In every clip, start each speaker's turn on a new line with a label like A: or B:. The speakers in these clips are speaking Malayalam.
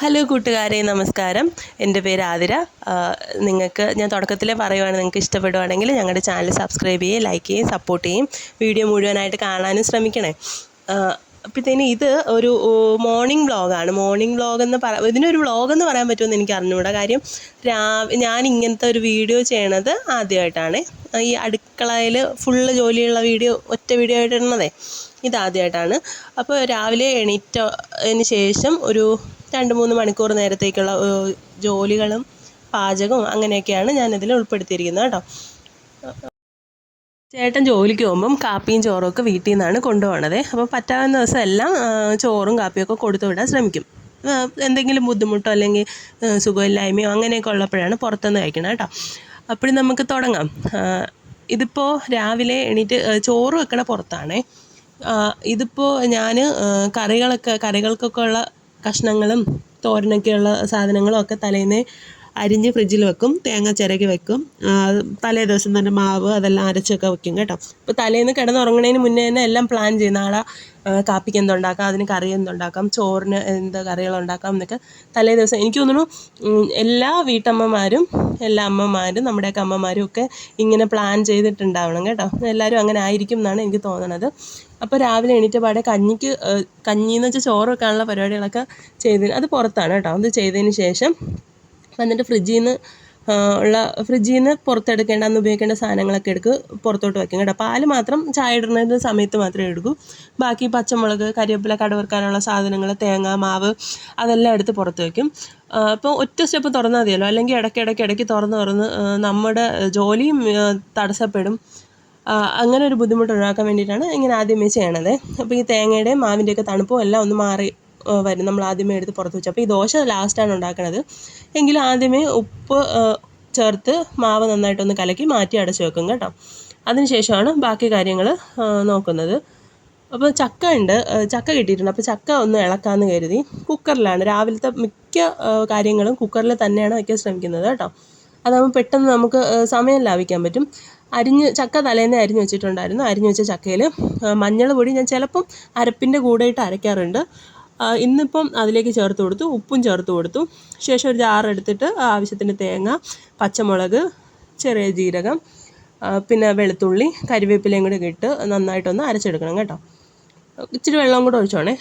A: ഹലോ കൂട്ടുകാരെ, നമസ്കാരം. എൻ്റെ പേര് ആതിര. നിങ്ങൾക്ക് ഞാൻ തുടക്കത്തിലേ പറയുവാണ്, നിങ്ങൾക്ക് ഇഷ്ടപ്പെടുവാണെങ്കിൽ ഞങ്ങളുടെ ചാനൽ സബ്സ്ക്രൈബ് ചെയ്യുകയും ലൈക്ക് ചെയ്യുകയും സപ്പോർട്ട് ചെയ്യും. വീഡിയോ മുഴുവനായിട്ട് കാണാനും ശ്രമിക്കണേ. അപ്പോഴത്തേന് ഇത് ഒരു മോർണിംഗ് വ്ളോഗാണ്. മോർണിംഗ് വ്ളോഗെന്ന് ഇതിനൊരു വ്ളോഗെന്ന് പറയാൻ പറ്റുമെന്ന് എനിക്ക് അറിഞ്ഞുകൂടാ. കാര്യം ഞാൻ ഇങ്ങനത്തെ ഒരു വീഡിയോ ചെയ്യണത് ആദ്യമായിട്ടാണ്. ഈ അടുക്കളയിൽ ഫുള്ള് ജോലിയുള്ള വീഡിയോ ഒറ്റ വീഡിയോ ആയിട്ട് ഇടുന്നതേ ഇതാദ്യമായിട്ടാണ്. അപ്പോൾ രാവിലെ എണീറ്റതിന് ശേഷം ഒരു 2-3 മണിക്കൂർ നേരത്തേക്കുള്ള ജോലികളും പാചകവും അങ്ങനെയൊക്കെയാണ് ഞാനിതിൽ ഉൾപ്പെടുത്തിയിരിക്കുന്നത് കേട്ടോ. ചേട്ടൻ ജോലിക്ക് പോകുമ്പം കാപ്പിയും ചോറും ഒക്കെ വീട്ടിൽ നിന്നാണ് കൊണ്ടുപോകണത്. അപ്പോൾ പറ്റാവുന്ന ദിവസം എല്ലാം ചോറും കാപ്പിയൊക്കെ കൊടുത്തു വിടാൻ ശ്രമിക്കും. എന്തെങ്കിലും ബുദ്ധിമുട്ടോ അല്ലെങ്കിൽ സുഖമില്ലായ്മയോ അങ്ങനെയൊക്കെ ഉള്ളപ്പോഴാണ് പുറത്തുനിന്ന് കഴിക്കണം കേട്ടോ. അപ്പോഴും നമുക്ക് തുടങ്ങാം. ഇതിപ്പോൾ രാവിലെ എണീറ്റ് ചോറ് വെക്കണ പുറത്താണേ. ഇതിപ്പോൾ ഞാൻ കറികൾക്കൊക്കെ ഉള്ള കഷ്ണങ്ങളും തോരനൊക്കെയുള്ള സാധനങ്ങളും ഒക്കെ തലേന്ന് അരിഞ്ഞ് ഫ്രിഡ്ജിൽ വെക്കും. തേങ്ങ ചിരകി വെക്കും. തലേ ദിവസം തന്നെ മാവ് അതെല്ലാം അരച്ചൊക്കെ വെക്കും കേട്ടോ. അപ്പോൾ തലേന്ന് കിടന്നുറങ്ങുന്നതിന് മുന്നേ തന്നെ എല്ലാം പ്ലാൻ ചെയ്യും. നാളെ കാപ്പിക്ക് എന്തുണ്ടാക്കാം, അതിന് കറി എന്തുണ്ടാക്കാം, ചോറിന് എന്ത് കറികളുണ്ടാക്കാം എന്നൊക്കെ തലേ ദിവസം. എനിക്ക് തോന്നുന്നു എല്ലാ വീട്ടമ്മമാരും എല്ലാ അമ്മമാരും നമ്മുടെയൊക്കെ അമ്മമാരും ഒക്കെ ഇങ്ങനെ പ്ലാൻ ചെയ്തിട്ടുണ്ടാവണം കേട്ടോ. എല്ലാവരും അങ്ങനെ ആയിരിക്കും എന്നാണ് എനിക്ക് തോന്നണത്. അപ്പോൾ രാവിലെ എണീറ്റ പാടെ കഞ്ഞിന്ന് വെച്ചാൽ ചോറ് വെക്കാനുള്ള പരിപാടികളൊക്കെ അത് പുറത്താണ് കേട്ടോ. അത് ചെയ്തതിന് ശേഷം എന്നിട്ട് ഫ്രിഡ്ജിൽ നിന്ന് പുറത്തെടുക്കേണ്ട അന്ന് ഉപയോഗിക്കേണ്ട സാധനങ്ങളൊക്കെ പുറത്തോട്ട് വയ്ക്കും കേട്ടോ. പാല് മാത്രം ചായ ഇടുന്ന സമയത്ത് മാത്രമേ എടുക്കൂ. ബാക്കി പച്ചമുളക്, കരിവേപ്പില, കടുവറുക്കാനുള്ള സാധനങ്ങൾ, തേങ്ങ, മാവ് അതെല്ലാം എടുത്ത് പുറത്ത് വയ്ക്കും. അപ്പോൾ ഒറ്റ സ്റ്റെപ്പ് തുറന്നാൽ മതിയല്ലോ, അല്ലെങ്കിൽ ഇടയ്ക്ക് തുറന്ന് നമ്മുടെ ജോലിയും തടസ്സപ്പെടും. അങ്ങനെ ഒരു ബുദ്ധിമുട്ട് ഒഴിവാക്കാൻ വേണ്ടിയിട്ടാണ് ഇങ്ങനെ ആദ്യമേ ചെയ്യണത്. അപ്പോൾ ഈ തേങ്ങയുടെയും മാവിൻ്റെയൊക്കെ തണുപ്പും എല്ലാം ഒന്ന് മാറി വരും നമ്മൾ ആദ്യമേ എടുത്ത് പുറത്ത് വെച്ചു. അപ്പോൾ ഈ ദോശ ലാസ്റ്റാണ് ഉണ്ടാക്കുന്നത്. എങ്കിലും ആദ്യമേ ഉപ്പ് ചേർത്ത് മാവ് നന്നായിട്ടൊന്ന് കലക്കി മാറ്റി അടച്ച് വെക്കും കേട്ടോ. അതിന് ശേഷമാണ് ബാക്കി കാര്യങ്ങൾ നോക്കുന്നത്. അപ്പോൾ ചക്ക കിട്ടിയിട്ടുണ്ട്. അപ്പോൾ ചക്ക ഒന്ന് ഇളക്കാമെന്ന് കരുതി കുക്കറിലാണ് രാവിലത്തെ മിക്ക കാര്യങ്ങളും കുക്കറിൽ തന്നെയാണ് വയ്ക്കാൻ ശ്രമിക്കുന്നത് കേട്ടോ. അതാകുമ്പോൾ പെട്ടെന്ന് നമുക്ക് സമയം ലാഭിക്കാൻ പറ്റും. ചക്ക തലേന്ന് അരിഞ്ഞ് വെച്ചിട്ടുണ്ടായിരുന്നു. അരിഞ്ഞ് വെച്ച ചക്കയിൽ മഞ്ഞൾ പൊടി ഞാൻ ചിലപ്പം അരപ്പിൻ്റെ കൂടെ ഇട്ട് അരയ്ക്കാറുണ്ട്. ഇന്നിപ്പം അതിലേക്ക് ചേർത്ത് കൊടുത്തു, ഉപ്പും ചേർത്ത് കൊടുത്തു. ശേഷം ഒരു ജാറെടുത്തിട്ട് ആവശ്യത്തിന് തേങ്ങ, പച്ചമുളക്, ചെറിയ ജീരകം, പിന്നെ വെളുത്തുള്ളി, കരിവേപ്പിലയും കൂടെ ഇട്ട് നന്നായിട്ടൊന്ന് അരച്ചെടുക്കണം കേട്ടോ. ഇച്ചിരി വെള്ളം കൂടെ ഒഴിച്ചോണേ.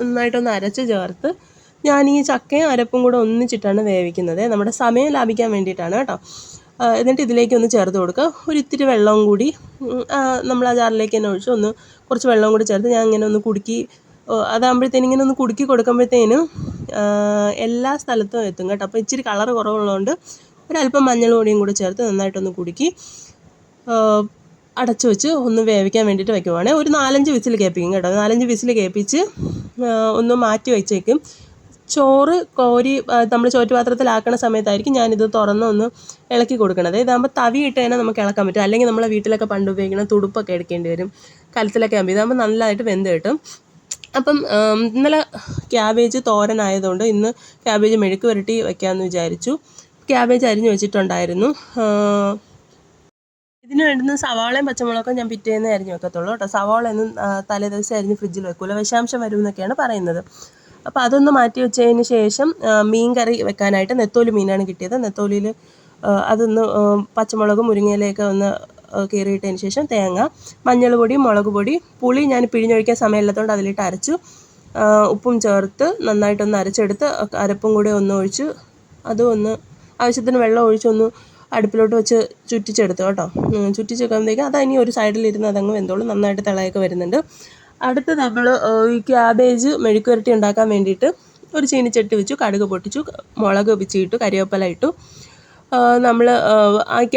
A: നന്നായിട്ടൊന്ന് അരച്ച് ചേർത്ത് ഞാൻ ഈ ചക്കയും അരപ്പും കൂടെ ഒന്നിച്ചിട്ടാണ് വേവിക്കുന്നത്. നമ്മുടെ സമയം ലാഭിക്കാൻ വേണ്ടിയിട്ടാണ് കേട്ടോ. എന്നിട്ട് ഇതിലേക്ക് ഒന്ന് ചേർത്ത് കൊടുക്കുക. ഇത്തിരി വെള്ളവും കൂടി നമ്മൾ ആ ജാറിലേക്ക് തന്നെ ഒഴിച്ച് കുറച്ച് വെള്ളവും കൂടി ചേർത്ത് ഞാൻ ഇങ്ങനെ ഒന്ന് കുടുക്കി, അതാകുമ്പോഴത്തേനും ഇങ്ങനെ ഒന്ന് കുടുക്കി കൊടുക്കുമ്പോഴത്തേനും എല്ലാ സ്ഥലത്തും എത്തും കേട്ടോ. അപ്പോൾ ഇച്ചിരി കളർ കുറവുള്ളതുകൊണ്ട് ഒരല്പം മഞ്ഞൾ പൊടിയും കൂടി ചേർത്ത് നന്നായിട്ടൊന്ന് കുടുക്കി അടച്ചു വെച്ച് ഒന്ന് വേവിക്കാൻ വേണ്ടിയിട്ട് വയ്ക്കുവാണെങ്കിൽ ഒരു 4-5 വിസിൽ കേൾപ്പിക്കും കേട്ടോ. 4-5 വിസിൽ കേൾപ്പിച്ച് ഒന്ന് മാറ്റി വെച്ചേക്കും. ചോറ് കോരി നമ്മൾ ചോറ്റുപാത്രത്തിലാക്കണ സമയത്തായിരിക്കും ഞാനിത് തുറന്നൊന്ന് ഇളക്കി കൊടുക്കണത്. ഇതാകുമ്പോൾ തവിയിട്ട് തന്നെ നമുക്ക് ഇളക്കാൻ പറ്റും. അല്ലെങ്കിൽ നമ്മളെ വീട്ടിലൊക്കെ പണ്ട് ഉപയോഗിക്കുന്ന തുടുപ്പൊക്കെ എടുക്കേണ്ടി വരും കലത്തിലൊക്കെ ആകുമ്പോൾ. ഇതാകുമ്പോൾ നല്ലതായിട്ട് വെന്ത് കിട്ടും. അപ്പം ഇന്നലെ ക്യാബേജ് തോരനായതുകൊണ്ട് ഇന്ന് ക്യാബേജ് മെഴുക്ക് പുരട്ടി വയ്ക്കാമെന്ന് വിചാരിച്ചു. ക്യാബേജ് അരിഞ്ഞ് വെച്ചിട്ടുണ്ടായിരുന്നു. ഇതിന് വേണ്ടുന്ന സവാളയും പച്ചമുളകൊക്കെ ഞാൻ പിറ്റേന്ന് അരിഞ്ഞ് വെക്കത്തുള്ളൂ കേട്ടോ. സവാള ഒന്നും തലേ ദിവസം അരിഞ്ഞ് ഫ്രിഡ്ജിൽ വെക്കൂല, വിഷാംശം വരും എന്നൊക്കെയാണ് പറയുന്നത്. അപ്പോൾ അതൊന്ന് മാറ്റി വെച്ചതിന് ശേഷം മീൻ കറി വെക്കാനായിട്ട് നെത്തോലി മീനാണ് കിട്ടിയത്. നെത്തോലിയിൽ അതൊന്ന് പച്ചമുളകും മുരിങ്ങയിലയൊക്കെ ഒന്ന് കീറിയിട്ടതിന് ശേഷം തേങ്ങ, മഞ്ഞൾ പൊടി, മുളക് പൊടി, പുളി ഞാൻ പിഴിഞ്ഞൊഴിക്കാൻ സമയമില്ലാത്തതുകൊണ്ട് അതിലിട്ട് അരച്ചു. ഉപ്പും ചേർത്ത് നന്നായിട്ടൊന്ന് അരച്ചെടുത്ത് അരപ്പും കൂടെ ഒന്ന് ഒഴിച്ച് അതും ആവശ്യത്തിന് വെള്ളം ഒഴിച്ചൊന്ന് അടുപ്പിലോട്ട് വെച്ച് ചുറ്റിച്ചെടുത്തു കേട്ടോ. ചുറ്റിച്ചെടുക്കുമ്പോഴത്തേക്കും അതിനി ഒരു സൈഡിലിരുന്ന് അതങ്ങ് വെന്തോളും. നന്നായിട്ട് തിളയൊക്കെ വരുന്നുണ്ട്. അടുത്ത് നമ്മൾ ഈ ക്യാബേജ് മെഴുക്ക് പുരട്ടി ഉണ്ടാക്കാൻ വേണ്ടിയിട്ട് ഒരു ചീനിച്ചട്ടി വെച്ചു, കടുക് പൊട്ടിച്ചു, മുളക് പിച്ചിയിട്ടു, കരിവേപ്പില ഇട്ടു. നമ്മൾ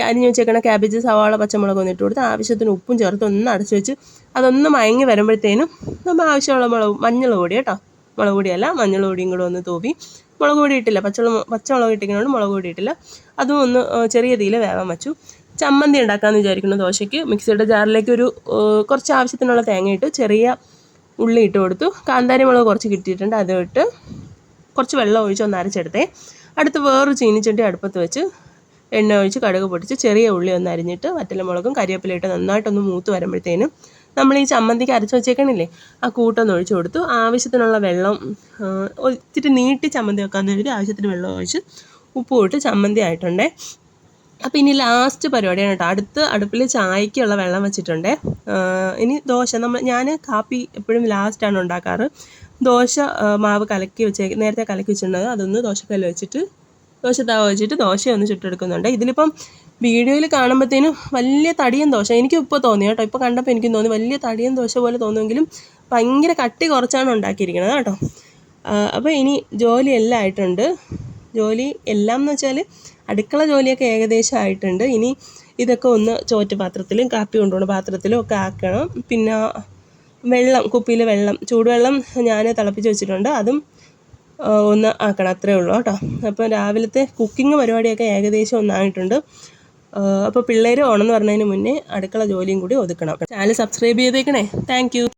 A: അരിഞ്ഞ് വെച്ചേക്കണ ക്യാബേജ്, സവാള, പച്ചമുളക് ഒന്നിട്ട് കൊടുത്ത് ആവശ്യത്തിന് ഉപ്പും ചേർത്ത് ഒന്ന് അടച്ചു വെച്ച് അതൊന്ന് മയങ്ങി വരുമ്പോഴത്തേനും നമ്മൾ ആവശ്യമുള്ള മഞ്ഞൾ പൊടി കേട്ടോ, മുളക് പൊടിയല്ല മഞ്ഞൾ പൊടിയും കൂടെ ഒന്ന് തൂവി. മുളക് പൊടി ഇട്ടില്ല, പച്ചമുളക് ഇട്ടിരിക്കുന്നതുകൊണ്ട് മുളക് പൊടി ഇട്ടില്ല. അതും ഒന്ന് ചെറിയ തീയിൽ വേവാൻ വെച്ചു. ചമ്മന്തി ഉണ്ടാക്കാമെന്ന് വിചാരിക്കുന്നു ദോശയ്ക്ക്. മിക്സിയുടെ ജാറിലേക്ക് കുറച്ച് ആവശ്യത്തിനുള്ള തേങ്ങ ഇട്ട് ചെറിയ ഉള്ളി ഇട്ട് കൊടുത്തു. കാന്താരി മുളക് കുറച്ച് കിട്ടിയിട്ടുണ്ട്, അത് ഇട്ട് കുറച്ച് വെള്ളം ഒഴിച്ച് ഒന്ന് അരച്ചെടുത്തേ. അടുത്ത് വേറൊരു ചീനിച്ചട്ടി അടുപ്പത്ത് വെച്ച് എണ്ണ ഒഴിച്ച് കടുക് പൊട്ടിച്ച് ചെറിയ ഉള്ളി ഒന്ന് അരിഞ്ഞിട്ട് വറ്റൽമുളകും കരിവേപ്പിലയിട്ട് നന്നായിട്ടൊന്ന് മൂത്ത് വരുമ്പോഴത്തേനും നമ്മൾ ഈ ചമ്മന്തിക്ക് അരച്ച് വെച്ചേക്കണില്ലേ ആ കൂട്ടൊന്ന് ഒഴിച്ച് കൊടുത്തു. ആവശ്യത്തിനുള്ള വെള്ളം, ഇത്തിരി നീട്ടി ചമ്മന്തി വെക്കാമെന്ന് കരുതി ആവശ്യത്തിന് വെള്ളം ഒഴിച്ച് ഉപ്പ് ഇട്ട് ചമ്മന്തി ആയിട്ടുണ്ടേ. അപ്പോൾ ഇനി ലാസ്റ്റ് പരിപാടിയാണ് കേട്ടോ. അടുപ്പിൽ ചായക്കുള്ള വെള്ളം വെച്ചിട്ടുണ്ട്. ഇനി ദോശ ഞാൻ കാപ്പി എപ്പോഴും ലാസ്റ്റാണ് ഉണ്ടാക്കാറ്. ദോശ മാവ് നേരത്തെ കലക്കി വെച്ചിട്ടുള്ളത് അതൊന്ന് ദോശക്കല്ല് വെച്ചിട്ട് ദോശ വെച്ചിട്ട് ദോശയൊന്ന് ചുട്ടെടുക്കുന്നുണ്ട്. ഇതിലിപ്പം വീഡിയോയിൽ കാണുമ്പോഴത്തേനും വലിയ തടിയൻ ദോശ എനിക്ക് ഇപ്പോൾ തോന്നി കേട്ടോ. ഇപ്പോൾ കണ്ടപ്പോൾ എനിക്കും തോന്നി വലിയ തടിയൻ ദോശ പോലെ തോന്നുമെങ്കിലും ഭയങ്കര കട്ടി കുറച്ചാണ് ഉണ്ടാക്കിയിരിക്കുന്നത് കേട്ടോ. അപ്പോൾ ഇനി ജോലി എല്ലാം ആയിട്ടുണ്ട്. ജോലി എല്ലാം എന്ന് വെച്ചാൽ അടുക്കള ജോലിയൊക്കെ ഏകദേശം ആയിട്ടുണ്ട്. ഇനി ഇതൊക്കെ ഒന്ന് ചോറ്റ് പാത്രത്തിലും കാപ്പി കൊണ്ടുപോകുന്ന പാത്രത്തിലും ഒക്കെ ആക്കണം. പിന്നെ കുപ്പിയിൽ വെള്ളം, ചൂടുവെള്ളം ഞാൻ തിളപ്പിച്ച് വെച്ചിട്ടുണ്ട്, അതും ഒന്ന് ആക്കണം. അത്രേ ഉള്ളൂ കേട്ടോ. അപ്പോൾ രാവിലത്തെ കുക്കിംഗ് പരിപാടിയൊക്കെ ഏകദേശം ഒന്നായിട്ടുണ്ട്. അപ്പോൾ പിള്ളേർ ഓണമെന്ന് പറഞ്ഞതിന് മുന്നേ അടുക്കള ജോലിയും കൂടി ഒതുക്കണം. ചാനൽ സബ്സ്ക്രൈബ് ചെയ്തേക്കണേ. Thank you.